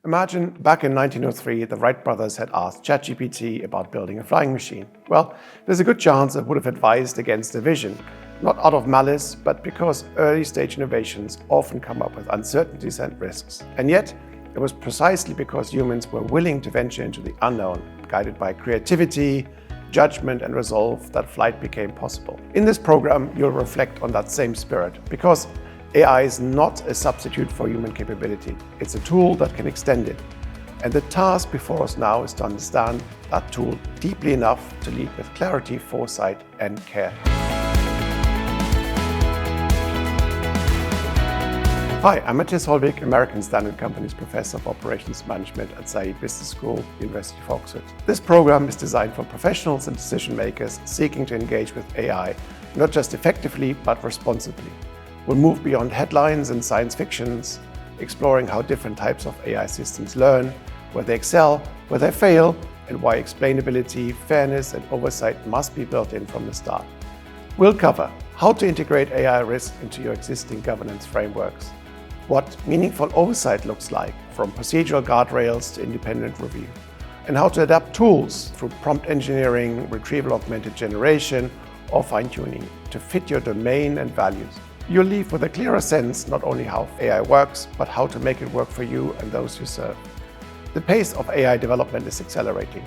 Imagine back in 1903, the Wright brothers had asked ChatGPT about building a flying machine. Well, there's a good chance it would have advised against the vision, not out of malice, but because early-stage innovations often come up with uncertainties and risks. And yet, it was precisely because humans were willing to venture into the unknown, guided by creativity, judgment, and resolve, that flight became possible. In this program, you'll reflect on that same spirit, because AI is not a substitute for human capability. It's a tool that can extend it. And the task before us now is to understand that tool deeply enough to lead with clarity, foresight, and care. Hi, I'm Matthias Holwig, American Standard Company's Professor of Operations Management at Saïd Business School, University of Oxford. This program is designed for professionals and decision makers seeking to engage with AI, not just effectively, but responsibly. We'll move beyond headlines and science fictions, exploring how different types of AI systems learn, where they excel, where they fail, and why explainability, fairness, and oversight must be built in from the start. We'll cover how to integrate AI risk into your existing governance frameworks, what meaningful oversight looks like, from procedural guardrails to independent review, and how to adapt tools through prompt engineering, retrieval augmented generation, or fine-tuning to fit your domain and values. You'll leave with a clearer sense not only how AI works, but how to make it work for you and those you serve. The pace of AI development is accelerating,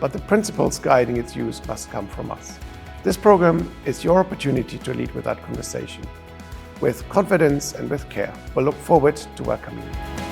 but the principles guiding its use must come from us. This program is your opportunity to lead with that conversation. With confidence and with care, we'll look forward to welcoming you.